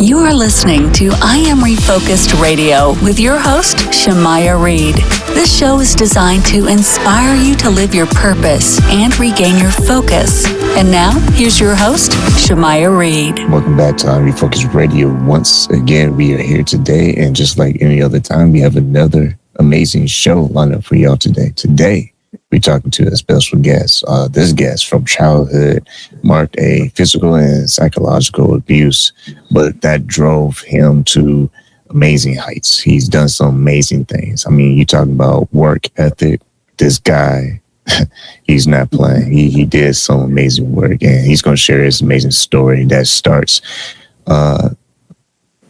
You are listening to I Am Refocused Radio with your host, Shamaya Reed. This show is designed to inspire you to live your purpose and regain your focus. And now, here's your host, Shamaya Reed. Welcome back to I Am Refocused Radio. Once again, we are here today, and just like any other time, we have another amazing show lined up for y'all today. Today, we're talking to a special guest. This guest from childhood marked a physical and psychological abuse, but that drove him to amazing heights. He's done some amazing things. I mean, you talking about work ethic. This guy, he's not playing. He did some amazing work, and he's going to share his amazing story that starts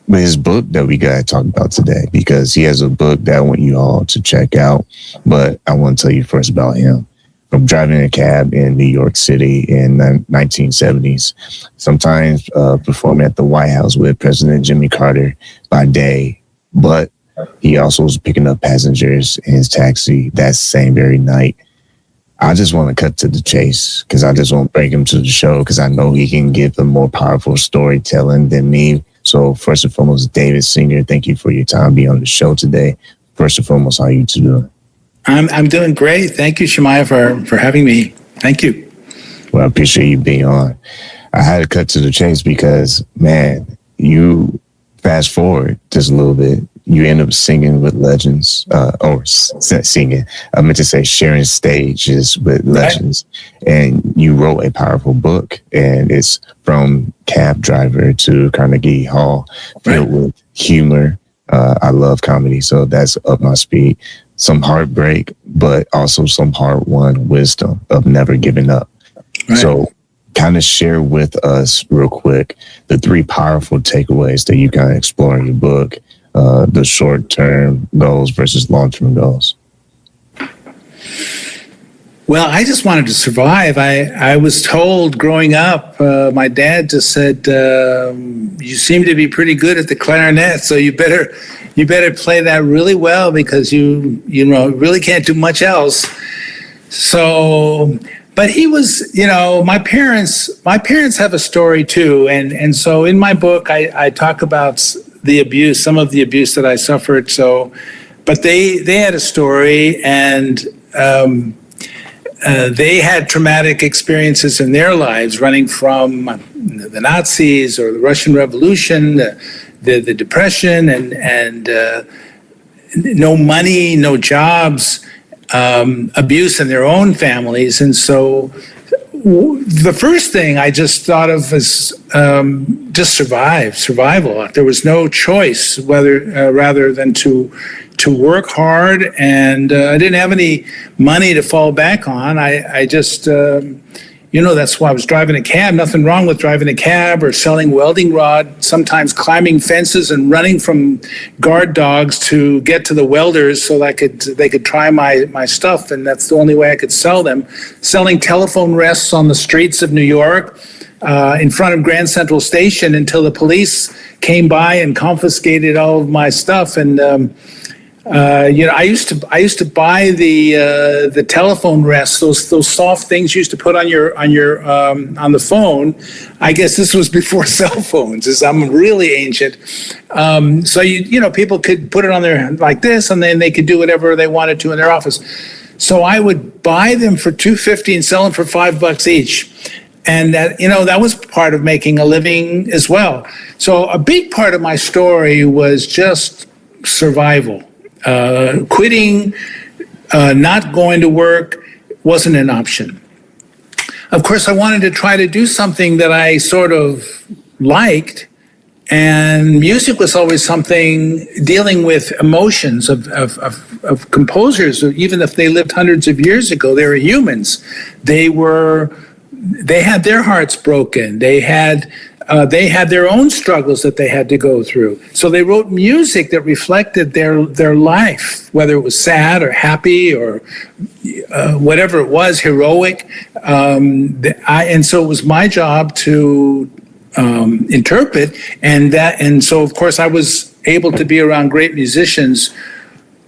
with his book that we got to talk about today, because he has a book that I want you all to check out. But I want to tell you first about him. From driving a cab in New York City in the 1970s, sometimes performing at the White House with President Jimmy Carter by day, but he also was picking up passengers in his taxi that same very night. I just want to cut to the chase because I just want to bring him to the show because I know he can give a more powerful storytelling than me. So first and foremost, David Sr., thank you for your time being on the show today. First and foremost, how are you two doing? I'm doing great. Thank you, Shamaya, for having me. Thank you. Well, I appreciate you being on. I had to cut to the chase because, man, you fast forward just a little bit. You end up singing with legends, singing. I meant to say sharing stages with legends. Right. And you wrote a powerful book, and it's from cab driver to Carnegie Hall, filled with humor. I love comedy, so that's up my speed. Some heartbreak, but also some hard-won wisdom of never giving up. Right. So kind of share with us real quick the three powerful takeaways that you kind of explore in your book. The short-term goals versus long-term goals. Well, I just wanted to survive. I was told growing up, my dad just said, you seem to be pretty good at the clarinet, so you better play that really well because you really can't do much else. So, but he was, my parents have a story too. And so in my book, I talk about the abuse, some of the abuse that I suffered. So, but they had a story, and they had traumatic experiences in their lives, running from the Nazis or the Russian Revolution, the Depression, and no money, no jobs, abuse in their own families. And so the first thing I just thought of was just survival. There was no choice rather than to work hard, and I didn't have any money to fall back on. I just, that's why I was driving a cab. Nothing wrong with driving a cab or selling welding rod, sometimes climbing fences and running from guard dogs to get to the welders so they could try my stuff, and that's the only way I could sell them. Selling telephone rests on the streets of New York in front of Grand Central Station until the police came by and confiscated all of my stuff. And I used to buy the telephone rests, those soft things you used to put on the phone. I guess this was before cell phones, as I'm really ancient. So people could put it on there like this, and then they could do whatever they wanted to in their office. So I would buy them for $2.50 and sell them for $5 each. And that was part of making a living as well. So a big part of my story was just survival. Quitting, not going to work wasn't an option. Of course, I wanted to try to do something that I sort of liked, and music was always something dealing with emotions of composers. Even if they lived hundreds of years ago, they were humans. They had their hearts broken. They had their own struggles that they had to go through. So they wrote music that reflected their life, whether it was sad or happy or whatever it was, heroic. And so it was my job to interpret, and so of course I was able to be around great musicians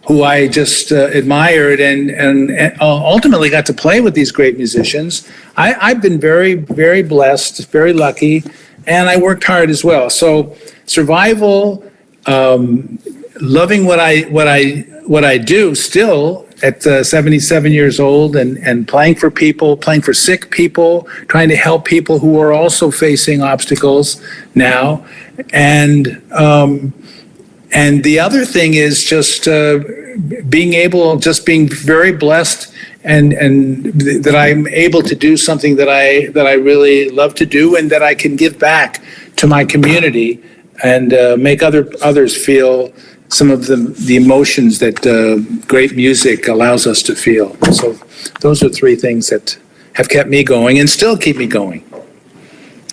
who I just admired, and ultimately got to play with these great musicians. I've been very, very blessed, very lucky. and I worked hard as well. So survival, loving what I do still at 77 years old, and playing for people, playing for sick people, trying to help people who are also facing obstacles now. And the other thing is just being very blessed, and that I'm able to do something that I really love to do, and that I can give back to my community and make others feel some of the emotions that great music allows us to feel. So those are three things that have kept me going and still keep me going.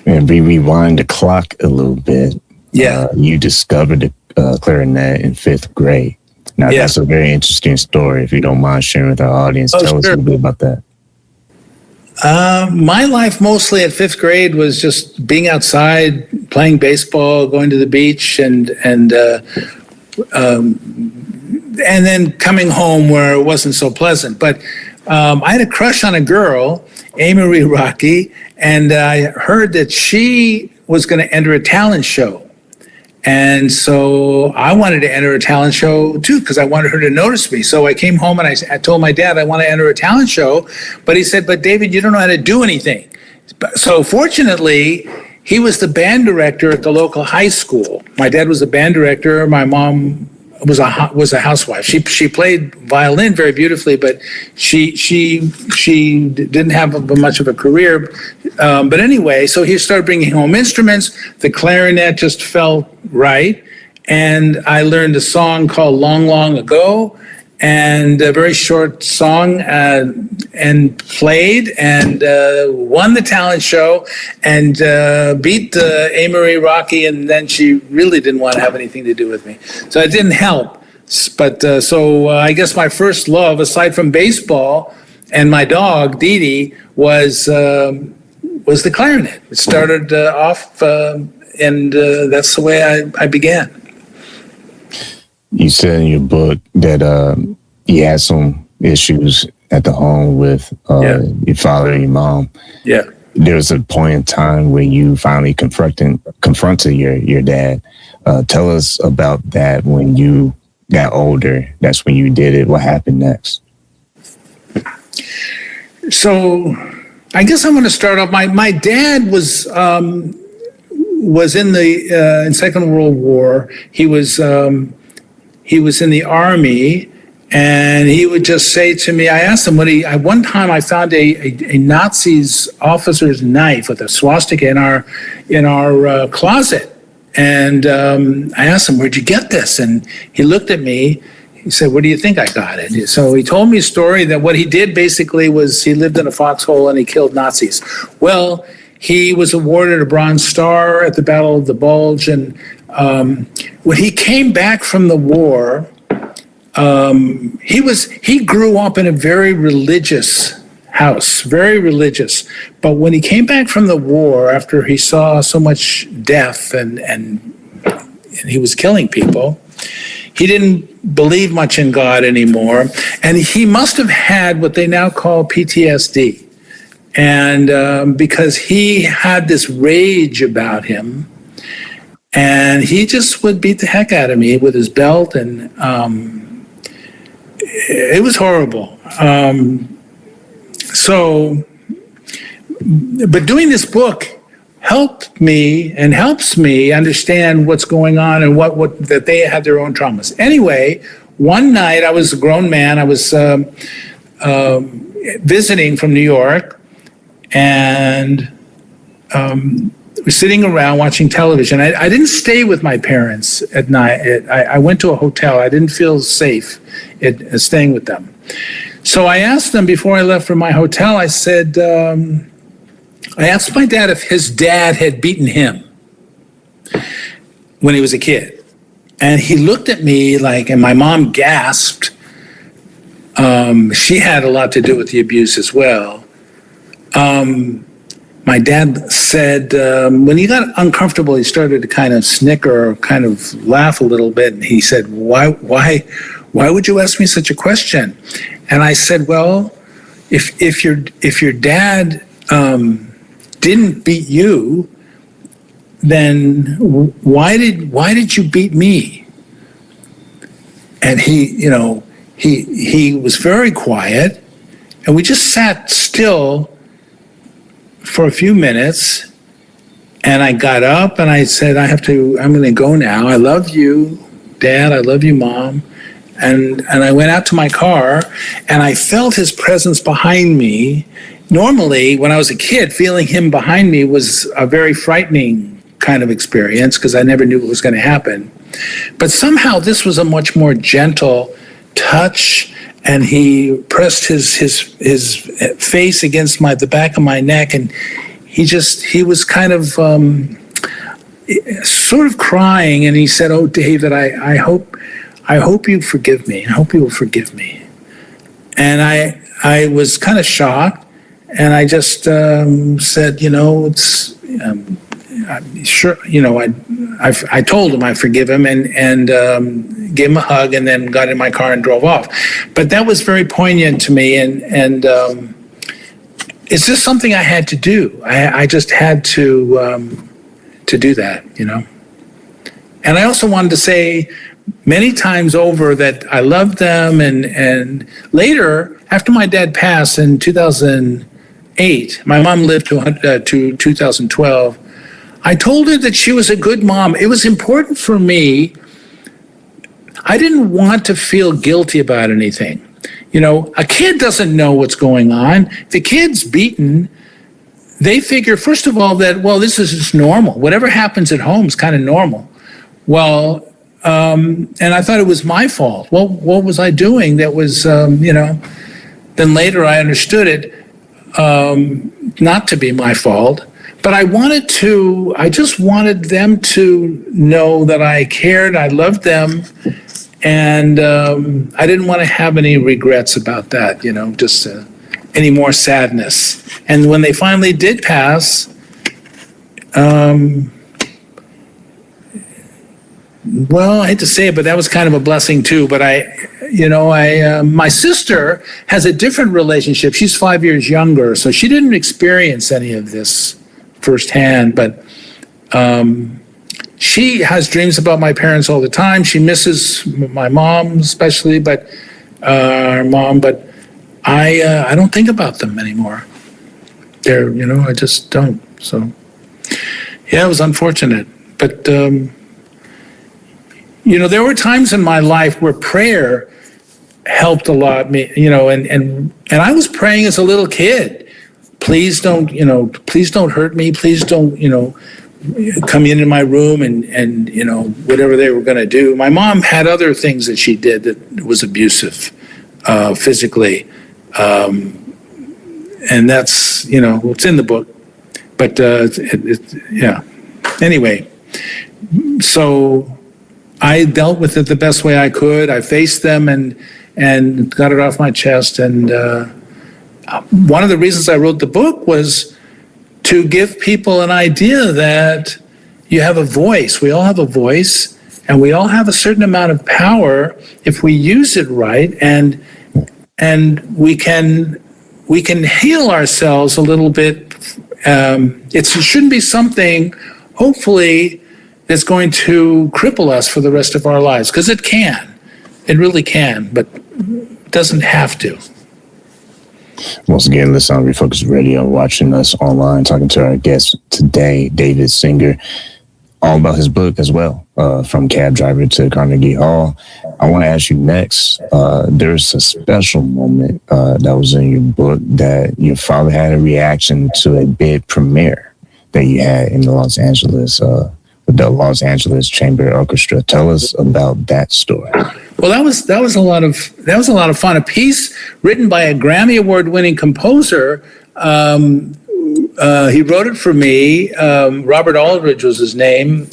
And we rewind the clock a little bit. Yeah. You discovered the clarinet in 5th grade. Now, that's a very interesting story. If you don't mind sharing with our audience, tell us a little bit about that. My life mostly at 5th grade was just being outside, playing baseball, going to the beach, and then coming home where it wasn't so pleasant. But I had a crush on a girl, Amory Rocky, and I heard that she was going to enter a talent show. And so I wanted to enter a talent show too, because I wanted her to notice me. So I came home and I told my dad I want to enter a talent show. But he said, "But David, you don't know how to do anything." So fortunately, he was the band director at the local high school. My dad was the band director. My mom was a housewife. She played violin very beautifully, but she didn't have much of a career. But anyway, so he started bringing home instruments. The clarinet just felt right, and I learned a song called "Long, Long Ago," and a very short song, and played and won the talent show, and beat Amory Rocky, and then she really didn't want to have anything to do with me. So it didn't help. But so I guess my first love, aside from baseball and my dog, Dee Dee, was the clarinet. It started off, and that's the way I began. You said in your book that you had some issues at the home with your father and your mom. Yeah. There was a point in time where you finally confronted your dad. Tell us about that when you got older. That's when you did it. What happened next? So I guess I'm going to start off. My dad was in the in Second World War. He was in the Army, and he would just say to me, I asked him one time I found a Nazi's officer's knife with a swastika in our closet. And I asked him, "Where'd you get this?" And he looked at me. He said, "Where do you think I got it?" So he told me a story that what he did basically was he lived in a foxhole and he killed Nazis. Well, he was awarded a Bronze Star at the Battle of the Bulge. And when he came back from the war, he grew up in a very religious house, very religious. But when he came back from the war, after he saw so much death and he was killing people, he didn't believe much in God anymore. And he must have had what they now call PTSD. And because he had this rage about him, and he just would beat the heck out of me with his belt, and it was horrible. But doing this book helped me and helps me understand what's going on and what that they had their own traumas. Anyway, one night I was a grown man. I was visiting from New York, and we're sitting around watching television. I didn't stay with my parents at night. I went to a hotel. I didn't feel safe staying with them. So I asked them before I left from my hotel, I said, I asked my dad if his dad had beaten him when he was a kid. And he looked at me and my mom gasped. She had a lot to do with the abuse as well. My dad said, when he got uncomfortable, he started to kind of snicker, kind of laugh a little bit. And he said, why would you ask me such a question? And I said, well, if your dad didn't beat you, then why did you beat me? And he was very quiet, and we just sat still for a few minutes. And I got up and I said, I'm going to go now. I love you, Dad. I love you, Mom. And I went out to my car, and I felt his presence behind me. Normally, when I was a kid, feeling him behind me was a very frightening kind of experience because I never knew what was going to happen. But somehow this was a much more gentle touch, and he pressed his face against the back of my neck, and he was kind of sort of crying, and he said, "Oh, David, I hope you forgive me. I hope you will forgive me." And I was kind of shocked, and I just said, it's sure, I told him I forgive him, and gave him a hug, and then got in my car and drove off. But that was very poignant to me, and it's just something I had to do. I just had to do that, And I also wanted to say many times over that I loved them, and later, after my dad passed in 2008, my mom lived to 2012. I told her that she was a good mom. It was important for me. I didn't want to feel guilty about anything. A kid doesn't know what's going on. The kid's beaten. They figure, first of all, that, well, this is just normal. Whatever happens at home is kind of normal. Well, and I thought it was my fault. Well, what was I doing that was, then later I understood it not to be my fault. But I just wanted them to know that I cared, I loved them, and I didn't want to have any regrets about that, just any more sadness. And when they finally did pass, well, I hate to say it, but that was kind of a blessing too. But my sister has a different relationship. She's 5 years younger, so she didn't experience any of this firsthand, but she has dreams about my parents all the time. She misses my mom especially, but our mom, but I don't think about them anymore. I just don't. So yeah, it was unfortunate, but there were times in my life where prayer helped a lot. And I was praying as a little kid. Please don't hurt me. Please don't, come into my room and whatever they were going to do. My mom had other things that she did that was abusive, physically. And that's, it's in the book, but, yeah. Anyway, so I dealt with it the best way I could. I faced them and got it off my chest. And one of the reasons I wrote the book was to give people an idea that you have a voice. We all have a voice, and we all have a certain amount of power if we use it right, and we can heal ourselves a little bit. It shouldn't be something, hopefully, that's going to cripple us for the rest of our lives, because it can. It really can, but it doesn't have to. Once again, listen on Refocused Radio, watching us online, talking to our guest today, David Singer, all about his book as well, From Cab Driver to Carnegie Hall. I want to ask you next, there's a special moment that was in your book that your father had a reaction to a big premiere that you had in the Los Angeles, with the Los Angeles Chamber Orchestra. Tell us about that story. Well, that was a lot of fun. A piece written by a Grammy Award-winning composer. He wrote it for me. Robert Aldridge is his name.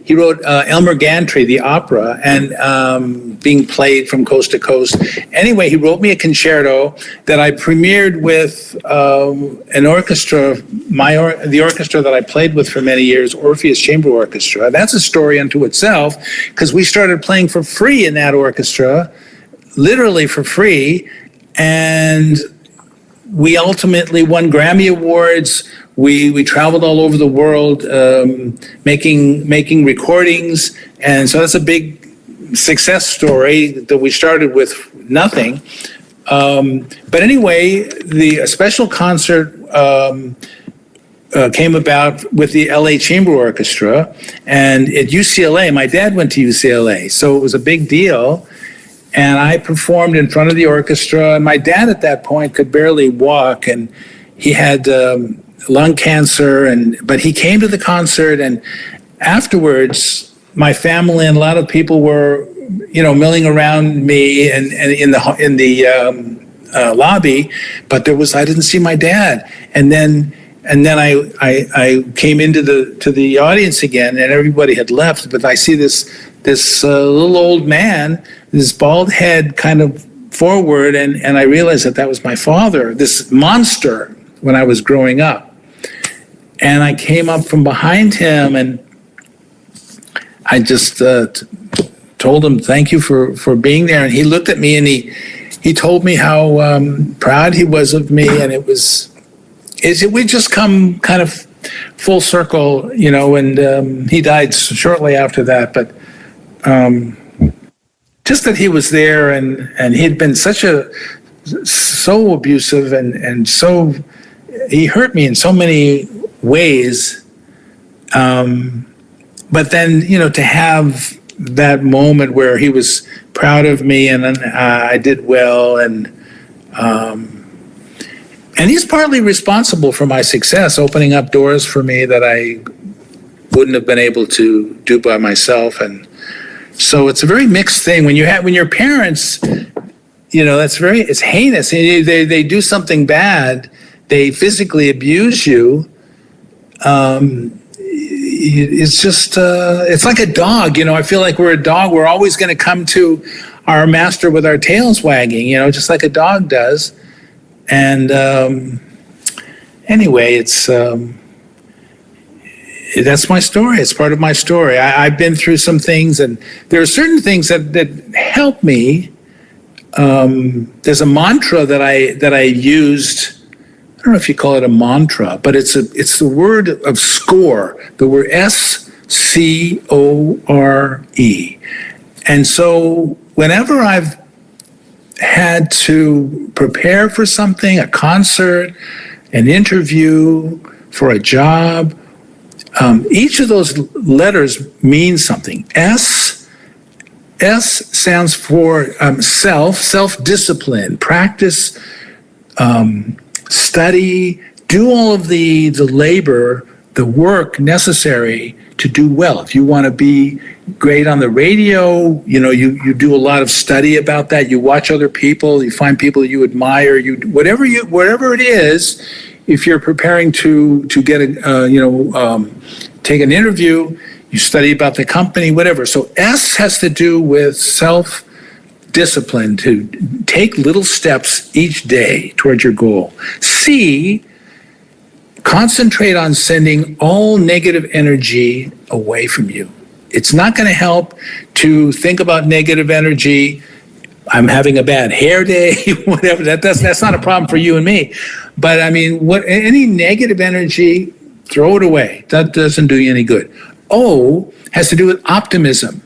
He wrote Elmer Gantry, the opera, and being played from coast to coast. Anyway, he wrote me a concerto that I premiered with an orchestra, the orchestra that I played with for many years, Orpheus Chamber Orchestra. That's a story unto itself, because we started playing for free in that orchestra, literally for free, and we ultimately won Grammy Awards. we traveled all over the world, making recordings, and so that's a big success story that we started with nothing. But anyway, a special concert came about with the LA Chamber Orchestra, and at UCLA, my dad went to UCLA, so it was a big deal. And I performed in front of the orchestra, and my dad at that point could barely walk, and he had lung cancer, but he came to the concert, and afterwards, my family and a lot of people were, milling around me and in the lobby, but I didn't see my dad, and then I came into the audience again, and everybody had left, but I see this little old man, this bald head kind of forward, and I realized that was my father, this monster, when I was growing up. And I came up from behind him, and I just told him, thank you for being there. And he looked at me, and he told me how proud he was of me, and we just come kind of full circle, and he died shortly after that. But just that he was there, and he'd been so abusive, and so he hurt me in so many ways. But then, to have that moment where he was proud of me, and I did well, and he's partly responsible for my success, opening up doors for me that I wouldn't have been able to do by myself. And so it's a very mixed thing when your parents, it's heinous. They do something bad, they physically abuse you. It's just, it's like a dog, I feel like we're a dog. We're always going to come to our master with our tails wagging, just like a dog does. And anyway, that's my story. It's part of my story. I've been through some things, and there are certain things that help me. There's a mantra that I used. I don't know if you call it a mantra, but it's the word of score, the word SCORE. And so whenever I've had to prepare for something, a concert, an interview, for a job, each of those letters means something. S stands for self-discipline, practice, study, do all of the labor, the work necessary to do well. If you want to be great on the radio, you do a lot of study about that. You watch other people, you find people you admire, whatever it is. If you're preparing to get take an interview, you study about the company, whatever. So S has to do with self-discipline, to take little steps each day towards your goal. C, concentrate on sending all negative energy away from you. It's not going to help to think about negative energy. I'm having a bad hair day, whatever. That's not a problem for you and me. But I mean, any negative energy, throw it away. That doesn't do you any good. O has to do with optimism.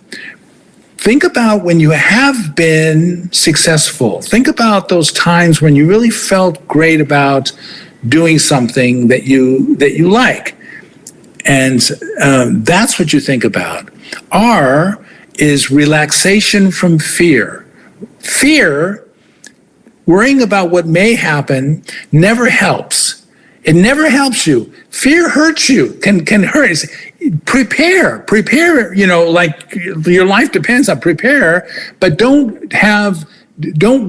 Think about when you have been successful. Think about those times when you really felt great about doing something that you like. And that's what you think about. R is relaxation from fear. Fear, worrying about what may happen, never helps. It never helps you. Fear hurts you, can hurt. Prepare, like your life depends on prepare, but don't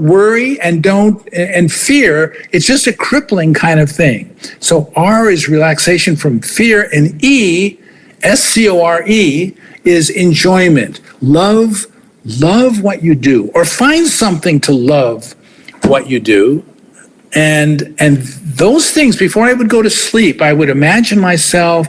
worry and fear. It's just a crippling kind of thing. So R is relaxation from fear, and E, SCORE, is enjoyment. Love what you do, or find something to love what you do. And those things, before I would go to sleep, I would imagine myself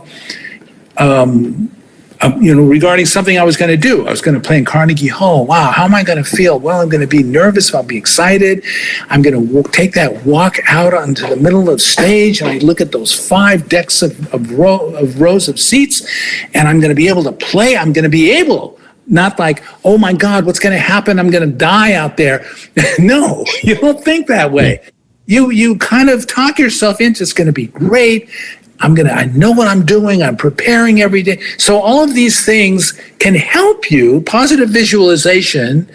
regarding something I was going to do. I was going to play in Carnegie Hall. Wow, how am I going to feel? Well, I'm going to be nervous. I'll be excited. I'm going to take that walk out onto the middle of stage, and I look at those 5 decks of rows of seats, and I'm going to be able to play. I'm going to be able, not like, oh my God, what's going to happen? I'm going to die out there. No, you don't think that way. You kind of talk yourself into it's going to be great. I know what I'm doing. I'm preparing every day. So all of these things can help you, positive visualization,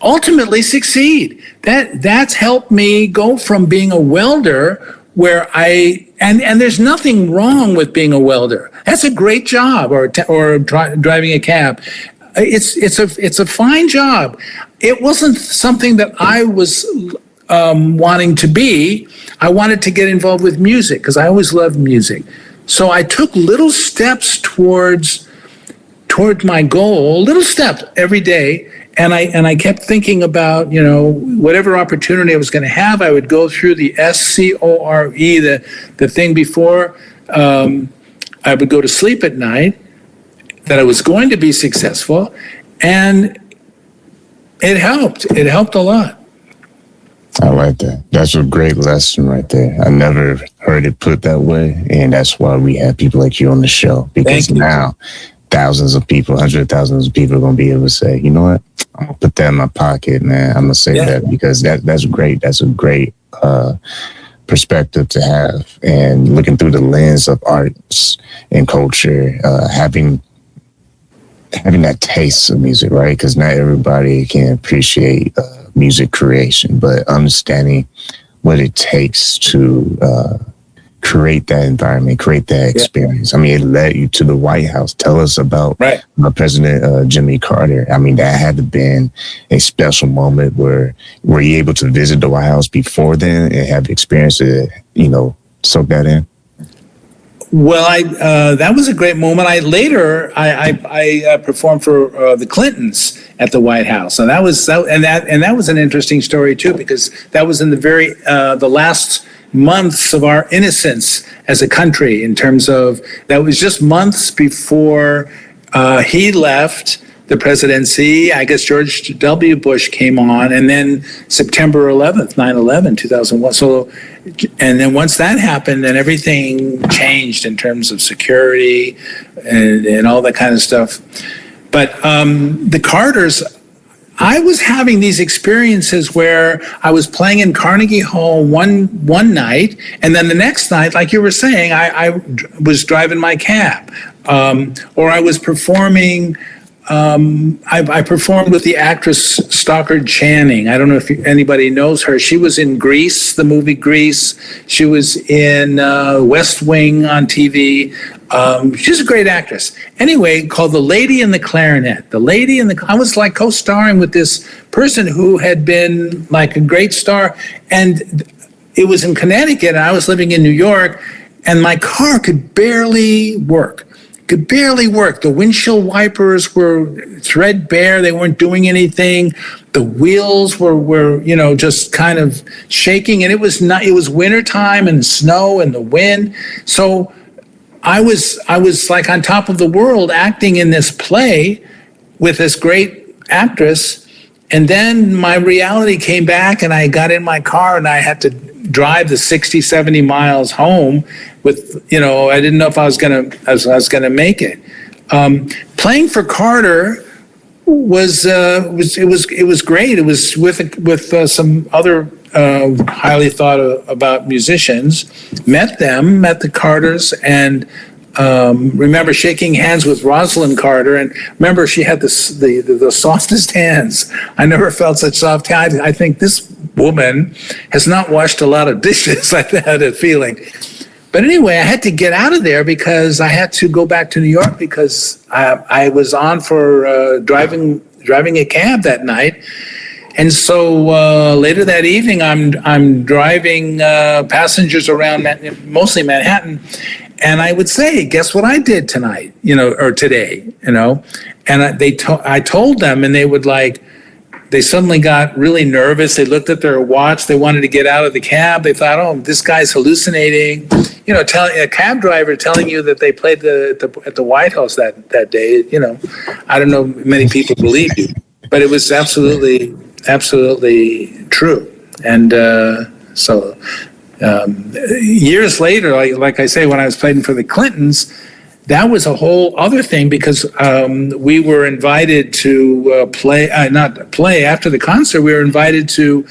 ultimately succeed. That's helped me go from being a welder where and there's nothing wrong with being a welder. That's a great job, or driving a cab. It's a fine job. It wasn't something that I was wanting to be. I wanted to get involved with music because I always loved music. So I took little steps towards my goal, little steps every day. And I kept thinking about, whatever opportunity I was going to have, I would go through the SCORE, the thing before I would go to sleep at night, that I was going to be successful. And it helped. It helped a lot. I like that. That's a great lesson right there. I never heard it put that way. And that's why we have people like you on the show. Because now thousands of people, hundreds of thousands of people are going to be able to say, you know what? I'm going to put that in my pocket, man. I'm going to say that because that's great. That's a great perspective to have. And looking through the lens of arts and culture, having that taste of music, right? Because not everybody can appreciate music creation, but understanding what it takes to create that environment, create that experience. I mean, it led you to the White House. Tell us about President Jimmy Carter. I mean, that had to been a special moment where were you able to visit the White House before then and have the experience to, soak that in? Well, that was a great moment. I performed for the Clintons at the White House, and that was an interesting story too, because that was in the last months of our innocence as a country. In terms of that was just months before he left the presidency. I guess George W. Bush came on, and then September 11th, 9/11, 2001. So. And then once that happened, then everything changed in terms of security and all that kind of stuff. But the Carters, I was having these experiences where I was playing in Carnegie Hall one night, and then the next night, like you were saying, I was driving my cab, or I was performing. I performed with the actress Stockard Channing. I don't know if anybody knows her. She was in Grease, the movie Grease. She was in West Wing on TV. She's a great actress. Anyway, called The Lady and the Clarinet. I was like co-starring with this person who had been like a great star. And it was in Connecticut, and I was living in New York, and my car could barely work. The windshield wipers were threadbare. They weren't doing anything. The wheels were just kind of shaking, and it was wintertime and snow and the wind. So I was like on top of the world acting in this play with this great actress. And then my reality came back, and I got in my car and I had to drive the 60, 70 miles home with, I didn't know if I was going to make it. Playing for Carter was great. It was with some other highly thought about musicians. Met the Carters, and remember shaking hands with Rosalind Carter, and remember she had the softest hands. I never felt such soft hands. I think this woman has not washed a lot of dishes. I had a feeling. But anyway, I had to get out of there because I had to go back to New York because I was on for driving a cab that night. And so later that evening, I'm driving passengers around mostly Manhattan, and I would say, "Guess what I did tonight? Or today? And I told them, and they would like, they suddenly got really nervous. They looked at their watch. They wanted to get out of the cab. They thought, oh, this guy's hallucinating. You know, a cab driver telling you that they played at the White House that day. You know, I don't know many people believe you, but it was absolutely true. And so years later, like I say, when I was playing for the Clintons, that was a whole other thing, because we were invited to not play after the concert. We were invited to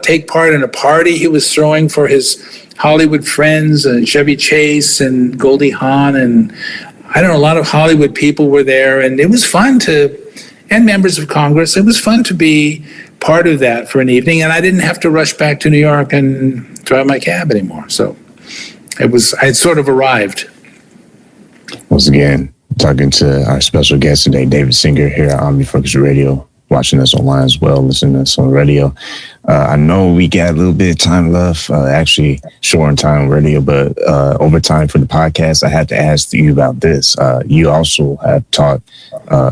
take part in a party he was throwing for his Hollywood friends, Chevy Chase and Goldie Hawn, and I don't know, a lot of Hollywood people were there, and it was fun and members of Congress. It was fun to be part of that for an evening, and I didn't have to rush back to New York and drive my cab anymore. So I had sort of arrived. Once again, talking to our special guest today, David Singer, here on Refocused Radio, watching us online as well, listening to us on radio. I know we got a little bit of time left, actually short on time radio, but over time for the podcast, I had to ask you about this. You also have taught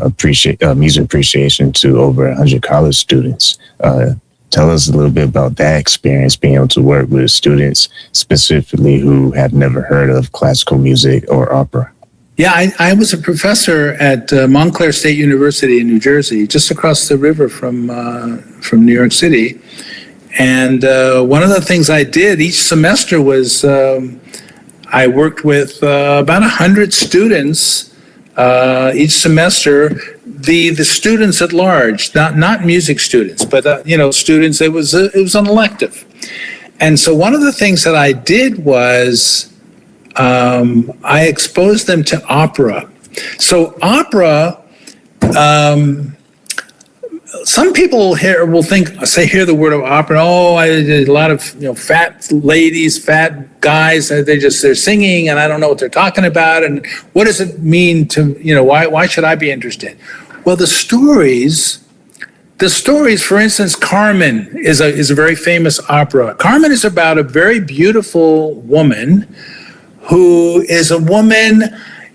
music appreciation to over 100 college students. Tell us a little bit about that experience, being able to work with students specifically who have never heard of classical music or opera. Yeah, I was a professor at Montclair State University in New Jersey, just across the river from New York City. And one of the things I did each semester was I worked with about 100 students each semester. The students at large, not music students, but students. It was an elective. And so one of the things that I did was I exposed them to opera. So opera, some people hear the word of opera. Oh, a lot of fat ladies, fat guys. They're singing, and I don't know what they're talking about. And what does it mean to why should I be interested? Well, the stories. For instance, Carmen is a very famous opera. Carmen is about a very beautiful woman who is a woman,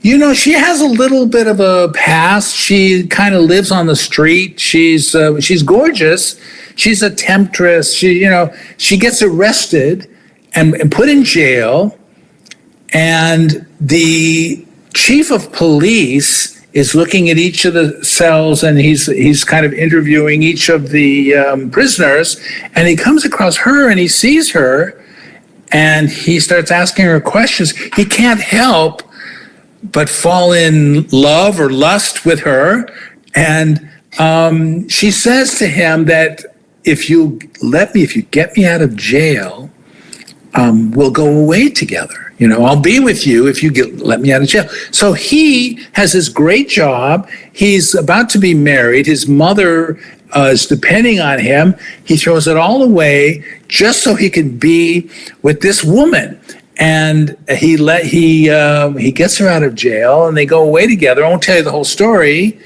she has a little bit of a past. She kind of lives on the street. She's gorgeous. She's a temptress. She gets arrested and put in jail. And the chief of police is looking at each of the cells, and he's kind of interviewing each of the prisoners. And he comes across her, and he sees her, and he starts asking her questions. He can't help but fall in love or lust with her. And she says to him that if you get me out of jail, we'll go away together. I'll be with you if you let me out of jail. So he has this great job. He's about to be married. His mother is depending on him. He throws it all away just so he can be with this woman. And he gets her out of jail, and they go away together. I won't tell you the whole story.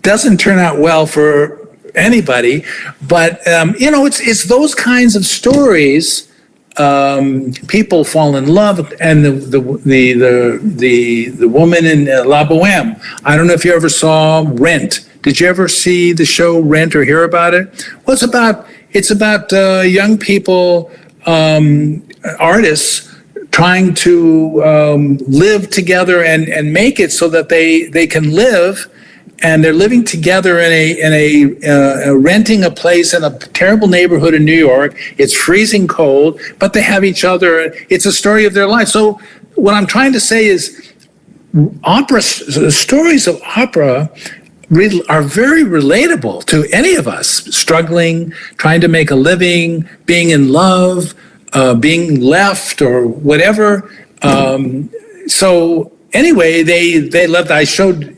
Doesn't turn out well for anybody, but it's those kinds of stories. People fall in love, and the woman in La Boheme. I don't know if you ever saw Rent. Did you ever see the show Rent or hear about it? Well, it's about young people, artists, trying to live together and make it so that they can live. And they're living together in a renting a place in a terrible neighborhood in New York. It's freezing cold, but they have each other. It's a story of their life. So what I'm trying to say is, the stories of opera are very relatable to any of us struggling, trying to make a living, being in love, being left, or whatever. So anyway, they loved. I showed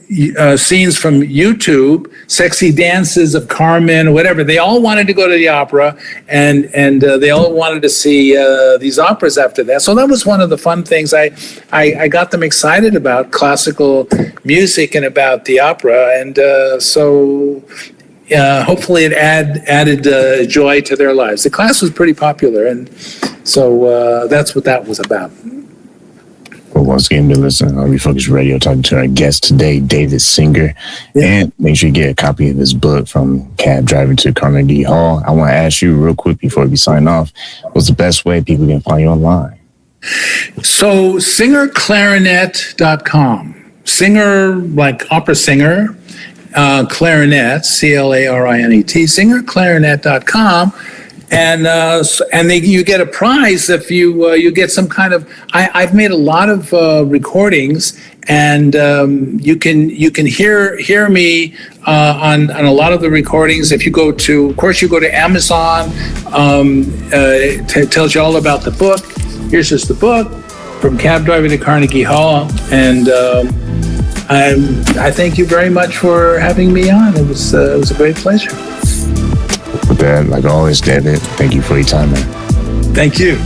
scenes from YouTube, sexy dances of Carmen, or whatever. They all wanted to go to the opera, and they all wanted to see these operas after that. So that was one of the fun things. I got them excited about classical music and about the opera, and so hopefully it added joy to their lives. The class was pretty popular, and so that's what that was about. Well, once again, been listening on Refocused Radio, talking to our guest today, David Singer. Yeah. And make sure you get a copy of his book, From Cab Driving to Carnegie Hall. I want to ask you real quick before we sign off, what's the best way people can find you online? So, singerclarinet.com. Singer, like opera singer, clarinet, Clarinet, singerclarinet.com. And you get a prize if you get some kind of. I've made a lot of recordings, and you can hear me on a lot of the recordings. If you go to, of course, you go to Amazon. It tells you all about the book. Here's just the book, From Cab Driving to Carnegie Hall, and I thank you very much for having me on. It was a great pleasure. With that, like always, David, thank you for your time, man. Thank you.